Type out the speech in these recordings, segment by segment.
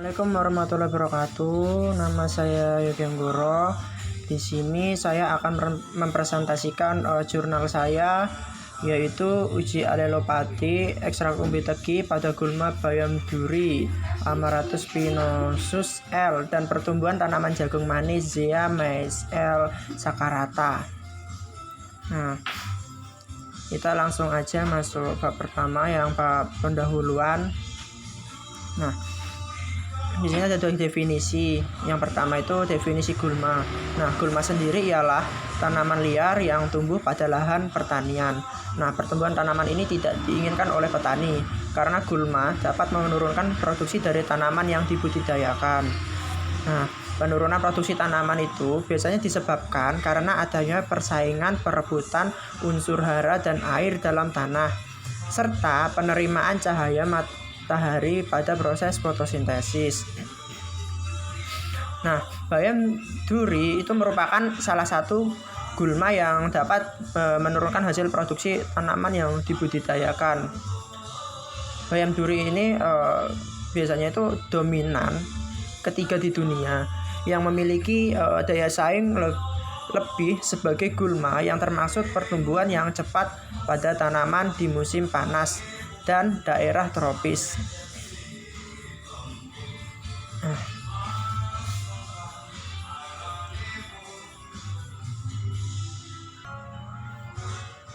Assalamualaikum warahmatullahi wabarakatuh. Nama saya Yogi Anggoro. Di sini saya akan mempresentasikan jurnal saya, yaitu uji alelopati ekstrak umbi teki pada gulma bayam duri Amaryllis spinosus L dan pertumbuhan tanaman jagung manis Zea mays L saccharata. Nah, kita langsung aja masuk bab pertama yang bab pendahuluan. Nah, di sini ada dua definisi. Yang pertama itu definisi gulma. Nah, gulma sendiri ialah tanaman liar yang tumbuh pada lahan pertanian. Nah, pertumbuhan tanaman ini tidak diinginkan oleh petani karena gulma dapat menurunkan produksi dari tanaman yang dibudidayakan. Nah, penurunan produksi tanaman itu biasanya disebabkan karena adanya persaingan perebutan unsur hara dan air dalam tanah serta penerimaan cahaya matahari pada proses fotosintesis. Nah, bayam duri itu merupakan salah satu gulma yang dapat menurunkan hasil produksi tanaman yang dibudidayakan. Bayam duri ini biasanya itu dominan ketiga di dunia yang memiliki daya saing lebih sebagai gulma yang termasuk pertumbuhan yang cepat pada tanaman di musim panas dan daerah tropis.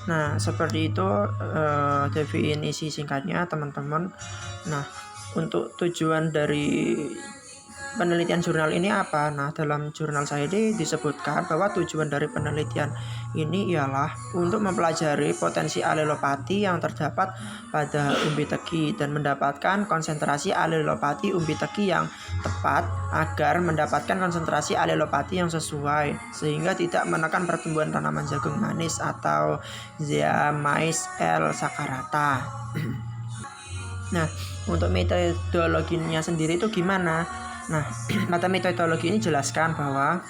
Nah, seperti itu definisi singkatnya, teman-teman. Nah, untuk tujuan dari penelitian jurnal ini apa? Nah, dalam jurnal saya ini disebutkan bahwa tujuan dari penelitian ini ialah untuk mempelajari potensi alelopati yang terdapat pada umbi teki dan mendapatkan konsentrasi alelopati umbi teki yang tepat agar mendapatkan konsentrasi alelopati yang sesuai sehingga tidak menekan pertumbuhan tanaman jagung manis atau Zea mays L saccharata. Nah, untuk metodologinya sendiri itu gimana? Nah, pada metodologi ini jelaskan bahwa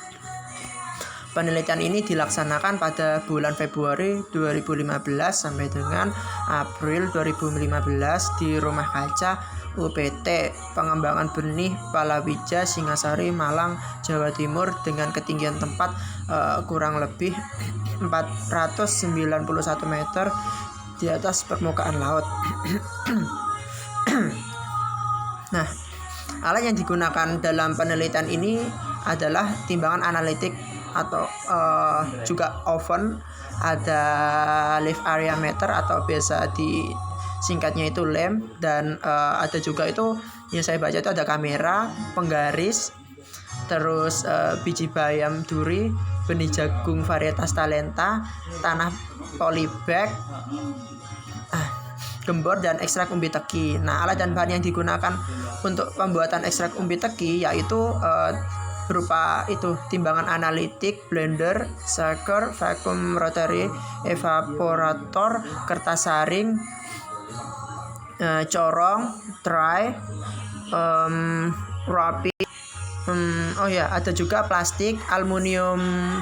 penelitian ini dilaksanakan pada bulan Februari 2015 sampai dengan April 2015 di Rumah Kaca UPT Pengembangan Benih Palawija Singasari Malang Jawa Timur dengan ketinggian tempat kurang lebih 491 meter di atas permukaan laut. Nah, alat yang digunakan dalam penelitian ini adalah timbangan analitik atau juga oven, ada leaf area meter atau biasa disingkatnya itu LEM, dan ada juga itu yang saya baca itu ada kamera, penggaris, terus biji bayam duri, benih jagung varietas talenta, tanah polybag, gembor, dan ekstrak umbi teki. Nah, alat dan bahan yang digunakan untuk pembuatan ekstrak umbi teki yaitu berupa itu timbangan analitik, blender, shaker, vacuum rotary evaporator, kertas saring, corong, tray, rapi. Ada juga plastik, aluminium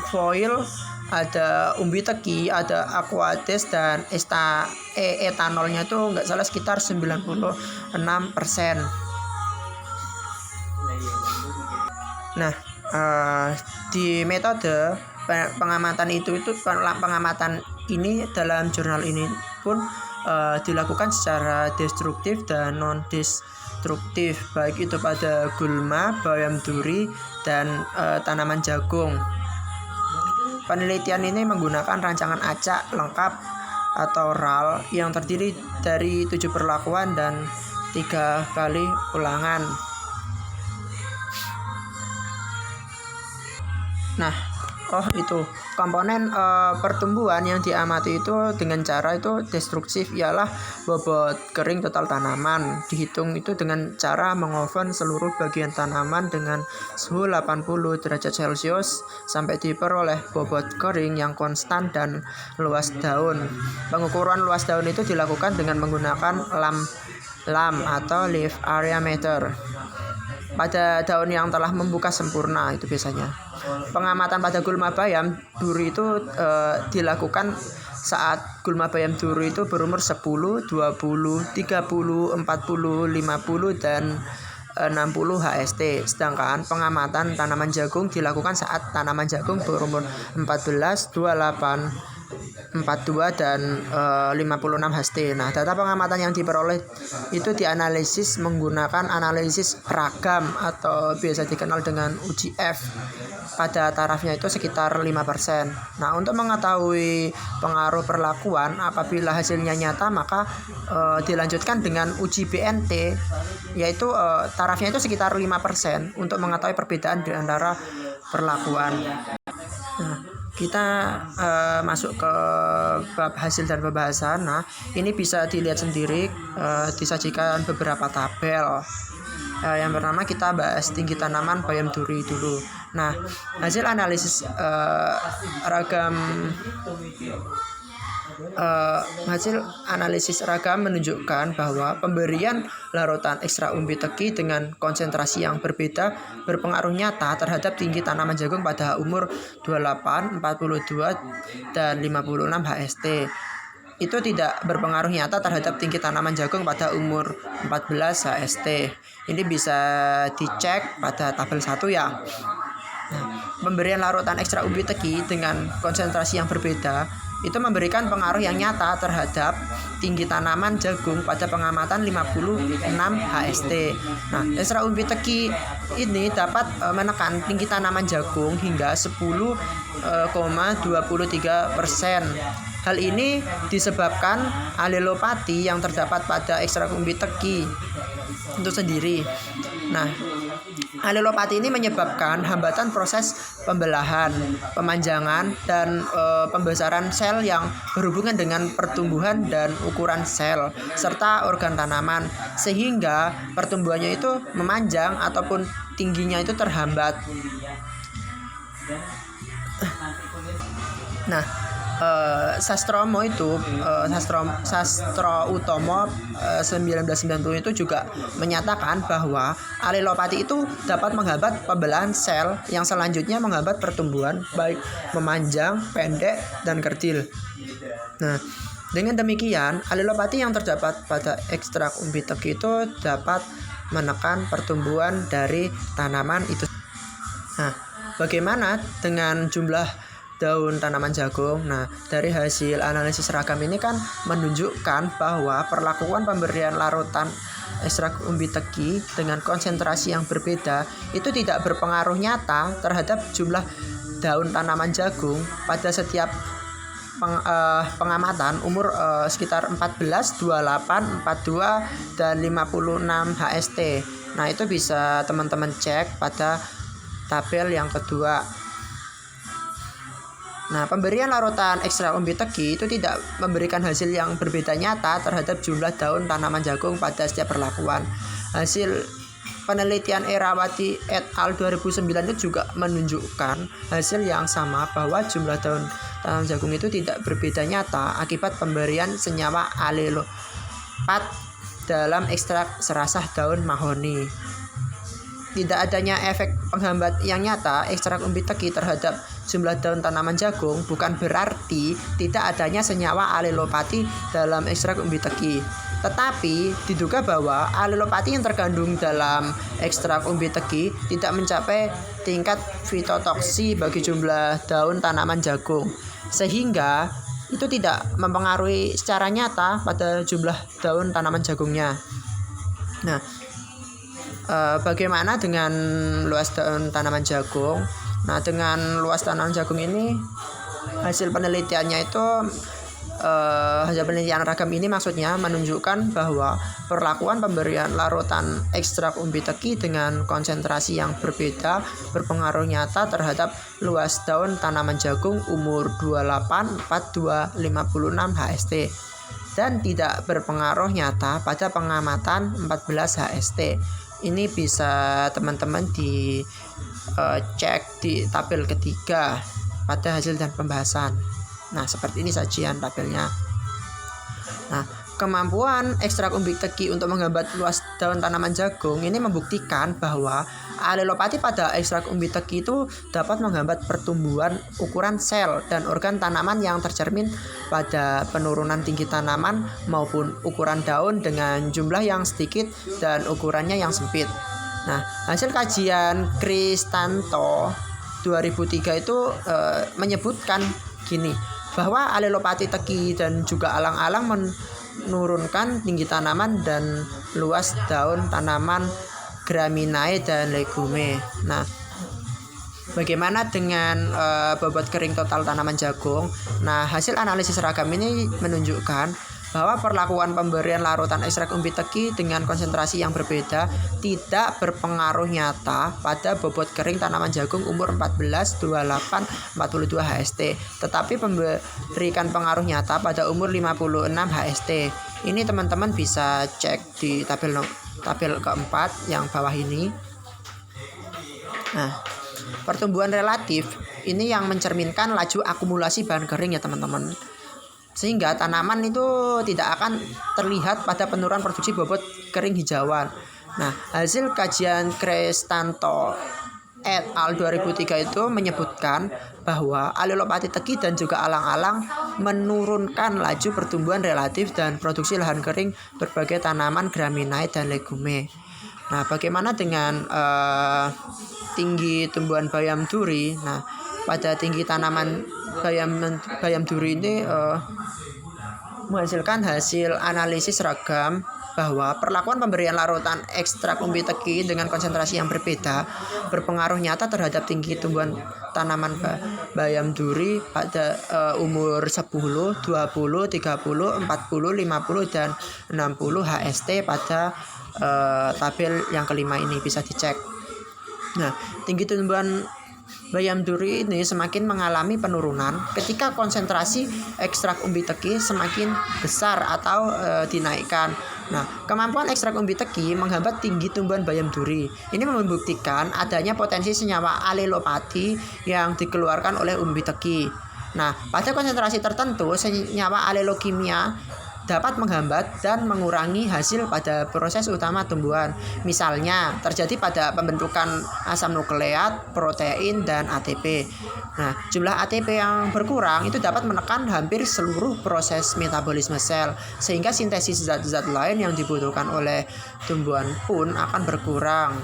foil, ada umbi teki, ada aquades, dan etanolnya itu nggak salah sekitar 96%. Nah, di metode pengamatan pengamatan ini dalam jurnal ini pun dilakukan secara destruktif dan non destruktif, baik itu pada gulma, bayam duri, dan tanaman jagung. Penelitian ini menggunakan rancangan acak lengkap atau RAL yang terdiri dari 7 perlakuan dan 3 kali ulangan. Nah, itu komponen pertumbuhan yang diamati itu dengan cara itu destruktif ialah bobot kering total tanaman. Dihitung itu dengan cara mengoven seluruh bagian tanaman dengan suhu 80 derajat Celcius sampai diperoleh bobot kering yang konstan dan luas daun. Pengukuran luas daun itu dilakukan dengan menggunakan LAM atau leaf area meter pada daun yang telah membuka sempurna itu biasanya. Pengamatan pada gulma bayam duri itu dilakukan saat gulma bayam duri itu berumur 10, 20, 30, 40, 50, dan 60 HST. Sedangkan pengamatan tanaman jagung dilakukan saat tanaman jagung berumur 14, 28, 42 dan 56 HST. Nah, data pengamatan yang diperoleh itu dianalisis menggunakan analisis ragam atau biasa dikenal dengan uji F. Pada tarafnya itu sekitar 5%. Nah, untuk mengetahui pengaruh perlakuan apabila hasilnya nyata, maka dilanjutkan dengan uji BNT, yaitu tarafnya itu sekitar 5% untuk mengetahui perbedaan di antara perlakuan. Nah, kita masuk ke bab hasil dan pembahasan. Nah, ini bisa dilihat sendiri, disajikan beberapa tabel. Yang pertama kita bahas tinggi tanaman bayam duri dulu. Nah, hasil analisis ragam menunjukkan bahwa pemberian larutan ekstra umbi teki dengan konsentrasi yang berbeda berpengaruh nyata terhadap tinggi tanaman jagung pada umur 28, 42, dan 56 HST. Itu tidak berpengaruh nyata terhadap tinggi tanaman jagung pada umur 14 HST. Ini bisa dicek pada tabel 1 ya. Nah, pemberian larutan ekstra umbi teki dengan konsentrasi yang berbeda itu memberikan pengaruh yang nyata terhadap tinggi tanaman jagung pada pengamatan 56 HST. Nah, ekstra umbi teki ini dapat menekan tinggi tanaman jagung hingga 10,23%. Hal ini disebabkan alelopati yang terdapat pada ekstrak umbi teki itu sendiri. Nah, alelopati ini menyebabkan hambatan proses pembelahan, pemanjangan, dan pembesaran sel yang berhubungan dengan pertumbuhan dan ukuran sel serta organ tanaman, sehingga pertumbuhannya itu memanjang ataupun tingginya itu terhambat. Nah, Sastro Utomo 1990 itu juga menyatakan bahwa alelopati itu dapat menghambat pembelahan sel yang selanjutnya menghambat pertumbuhan baik memanjang, pendek, dan kerdil. Nah, dengan demikian alelopati yang terdapat pada ekstrak umbi teki itu dapat menekan pertumbuhan dari tanaman itu. Nah, bagaimana dengan jumlah daun tanaman jagung? Nah, dari hasil analisis ragam ini kan menunjukkan bahwa perlakuan pemberian larutan ekstrak umbi teki dengan konsentrasi yang berbeda itu tidak berpengaruh nyata terhadap jumlah daun tanaman jagung pada setiap pengamatan umur sekitar 14, 28, 42, dan 56 HST. Nah, itu bisa teman-teman cek pada tabel yang kedua. Nah, pemberian larutan ekstra umbi teki itu tidak memberikan hasil yang berbeda nyata terhadap jumlah daun tanaman jagung pada setiap perlakuan. Hasil penelitian Erawati et al. 2009 itu juga menunjukkan hasil yang sama bahwa jumlah daun tanaman jagung itu tidak berbeda nyata akibat pemberian senyawa alelopat dalam ekstrak serasah daun mahoni. Tidak adanya efek penghambat yang nyata ekstrak umbi teki terhadap jumlah daun tanaman jagung bukan berarti tidak adanya senyawa alelopati dalam ekstrak umbi teki. Tetapi diduga bahwa alelopati yang terkandung dalam ekstrak umbi teki tidak mencapai tingkat fitotoksi bagi jumlah daun tanaman jagung, sehingga itu tidak mempengaruhi secara nyata pada jumlah daun tanaman jagungnya. Nah, bagaimana dengan luas daun tanaman jagung? Nah, dengan luas tanaman jagung ini hasil penelitiannya itu hasil penelitian ragam ini maksudnya menunjukkan bahwa perlakuan pemberian larutan ekstrak umbi teki dengan konsentrasi yang berbeda berpengaruh nyata terhadap luas daun tanaman jagung umur 28, 42, 56 HST dan tidak berpengaruh nyata pada pengamatan 14 HST. Ini bisa teman-teman cek di tabel ketiga pada hasil dan pembahasan. Nah, seperti ini sajian tabelnya. Nah, kemampuan ekstrak umbi teki untuk menghambat luas daun tanaman jagung ini membuktikan bahwa alelopati pada ekstrak umbi teki itu dapat menghambat pertumbuhan ukuran sel dan organ tanaman yang tercermin pada penurunan tinggi tanaman maupun ukuran daun dengan jumlah yang sedikit dan ukurannya yang sempit. Nah, hasil kajian Kristanto 2003 itu menyebutkan gini, bahwa alelopati teki dan juga alang-alang menurunkan tinggi tanaman dan luas daun tanaman Graminae dan Legume. Nah, bagaimana dengan bobot kering total tanaman jagung? Nah, hasil analisis seragam ini menunjukkan bahwa perlakuan pemberian larutan ekstrak umbi teki dengan konsentrasi yang berbeda tidak berpengaruh nyata pada bobot kering tanaman jagung umur 14, 28, 42 HST, tetapi memberikan pengaruh nyata pada umur 56 HST. Ini teman-teman bisa cek di tabel keempat yang bawah ini. Nah, pertumbuhan relatif ini yang mencerminkan laju akumulasi bahan kering ya teman-teman, sehingga tanaman itu tidak akan terlihat pada penurunan produksi bobot kering hijauan. Nah, hasil kajian Kristanto et al 2003 itu menyebutkan bahwa alelopati teki dan juga alang-alang menurunkan laju pertumbuhan relatif dan produksi lahan kering berbagai tanaman Graminae dan Legume. Nah, bagaimana dengan tinggi tumbuhan bayam duri? Nah, pada tinggi tanaman bayam duri ini menghasilkan hasil analisis seragam bahwa perlakuan pemberian larutan ekstrak umbi teki dengan konsentrasi yang berbeda berpengaruh nyata terhadap tinggi tumbuhan tanaman bayam duri pada umur 10, 20, 30, 40, 50, dan 60 HST pada tabel yang kelima ini bisa dicek. Nah, tinggi tumbuhan bayam duri ini semakin mengalami penurunan ketika konsentrasi ekstrak umbi teki semakin besar atau dinaikkan. Nah, kemampuan ekstrak umbi teki menghambat tinggi tumbuhan bayam duri. Ini membuktikan adanya potensi senyawa alelopati yang dikeluarkan oleh umbi teki. Nah, pada konsentrasi tertentu senyawa alelokimia dapat menghambat dan mengurangi hasil pada proses utama tumbuhan. Misalnya terjadi pada pembentukan asam nukleat, protein, dan ATP. Nah, jumlah ATP yang berkurang itu dapat menekan hampir seluruh proses metabolisme sel, sehingga sintesis zat-zat lain yang dibutuhkan oleh tumbuhan pun akan berkurang.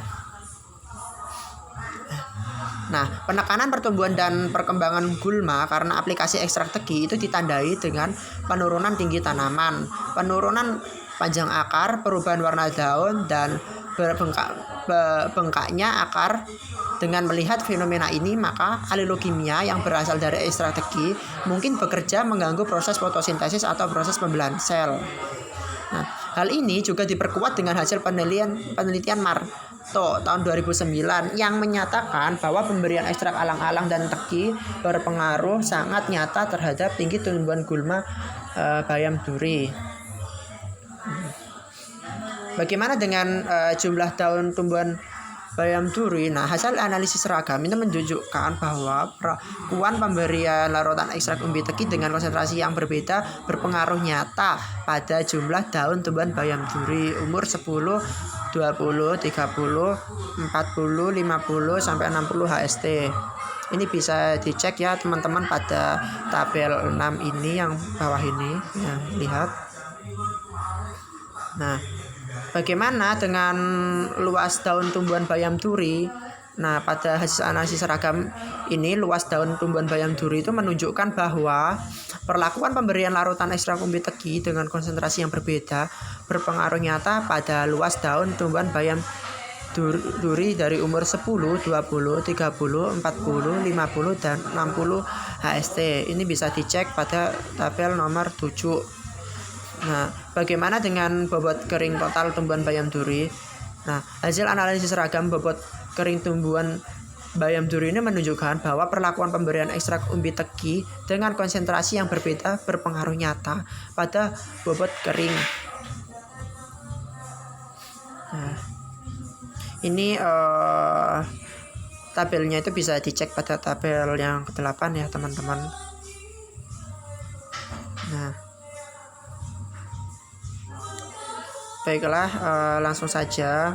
Nah, penekanan pertumbuhan dan perkembangan gulma karena aplikasi ekstrak teki itu ditandai dengan penurunan tinggi tanaman, penurunan panjang akar, perubahan warna daun, dan bengkaknya akar. Dengan melihat fenomena ini, maka alelokimia yang berasal dari ekstrak teki mungkin bekerja mengganggu proses fotosintesis atau proses pembelahan sel. Nah, hal ini juga diperkuat dengan hasil penelitian Marto tahun 2009 yang menyatakan bahwa pemberian ekstrak alang-alang dan teki berpengaruh sangat nyata terhadap tinggi tumbuhan gulma bayam duri. Bagaimana dengan jumlah daun tumbuhan bayam duri? Nah, hasil analisis seragam itu menunjukkan bahwa perlakuan pemberian larutan ekstrak umbi teki dengan konsentrasi yang berbeda berpengaruh nyata pada jumlah daun tumbuhan bayam duri umur 10, 20, 30, 40, 50, sampai 60 HST. Ini bisa dicek ya teman-teman pada tabel 6 ini yang bawah ini. Nah, lihat. Nah, bagaimana dengan luas daun tumbuhan bayam duri? Nah, pada hasil analisis seragam ini, luas daun tumbuhan bayam duri itu menunjukkan bahwa perlakuan pemberian larutan ekstrak umbi teki dengan konsentrasi yang berbeda berpengaruh nyata pada luas daun tumbuhan bayam duri dari umur 10, 20, 30, 40, 50, dan 60 HST. Ini bisa dicek pada tabel nomor 7. Nah, bagaimana dengan bobot kering total tumbuhan bayam duri? Nah, hasil analisis seragam bobot kering tumbuhan bayam duri ini menunjukkan bahwa perlakuan pemberian ekstrak umbi teki dengan konsentrasi yang berbeda berpengaruh nyata pada bobot kering. Nah, ini tabelnya itu bisa dicek pada tabel yang ke-8 ya teman-teman. Nah, baiklah, langsung saja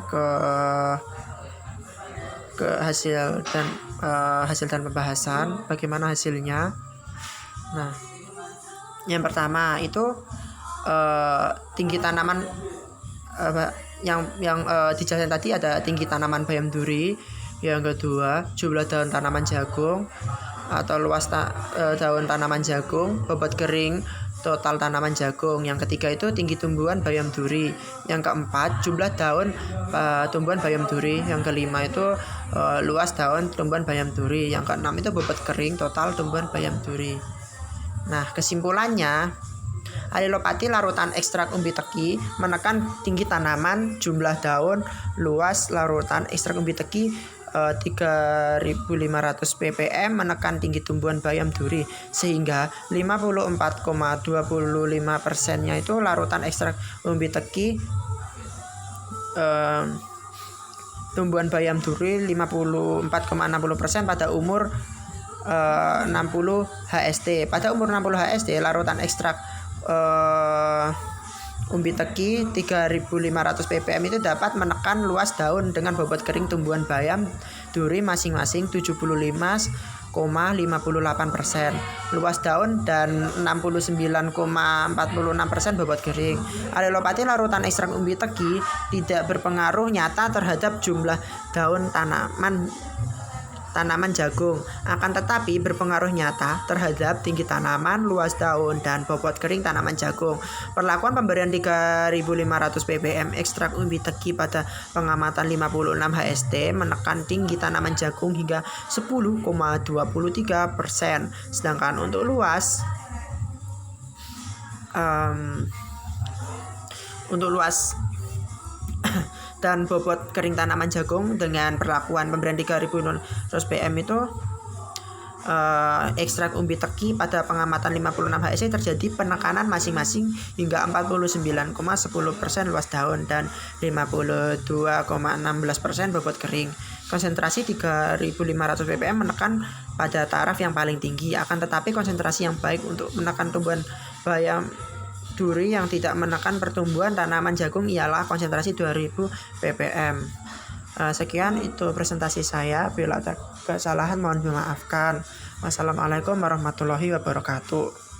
ke hasil dan pembahasan. Bagaimana hasilnya? Nah, yang pertama itu tinggi tanaman dijelasin tadi ada tinggi tanaman bayam duri, yang kedua jumlah daun tanaman jagung atau luas daun tanaman jagung, bobot kering total tanaman jagung, yang ketiga itu tinggi tumbuhan bayam duri, yang keempat jumlah daun tumbuhan bayam duri, yang kelima itu luas daun tumbuhan bayam duri, yang keenam itu bobot kering total tumbuhan bayam duri. Nah, kesimpulannya, alilopati larutan ekstrak umbi teki menekan tinggi tanaman, jumlah daun, luas larutan ekstrak umbi teki 3.500 ppm menekan tinggi tumbuhan bayam duri, sehingga 54,25%-nya itu larutan ekstrak umbi teki tumbuhan bayam duri, 54,60% pada umur 60 HST. Pada umur 60 HST larutan ekstrak umbi teki 3.500 ppm itu dapat menekan luas daun dengan bobot kering tumbuhan bayam duri masing-masing 75,58%, luas daun dan 69,46% bobot kering. Alilopati larutan ekstrak umbi teki tidak berpengaruh nyata terhadap jumlah daun tanaman jagung, akan tetapi berpengaruh nyata terhadap tinggi tanaman, luas daun, dan bobot kering tanaman jagung. Perlakuan pemberian 3.500 ppm ekstrak umbi teki pada pengamatan 56 HST menekan tinggi tanaman jagung hingga 10,23%. Sedangkan untuk luas dan bobot kering tanaman jagung dengan perlakuan pemberian 3.000 ppm itu ekstrak umbi teki pada pengamatan 56 HST terjadi penekanan masing-masing hingga 49,10% luas daun dan 52,16% bobot kering. Konsentrasi 3.500 ppm menekan pada taraf yang paling tinggi, akan tetapi konsentrasi yang baik untuk menekan tumbuhan bayam duri yang tidak menekan pertumbuhan tanaman jagung ialah konsentrasi 2000 ppm. Sekian itu presentasi saya. Bila ada kesalahan mohon dimaafkan. Wassalamualaikum warahmatullahi wabarakatuh.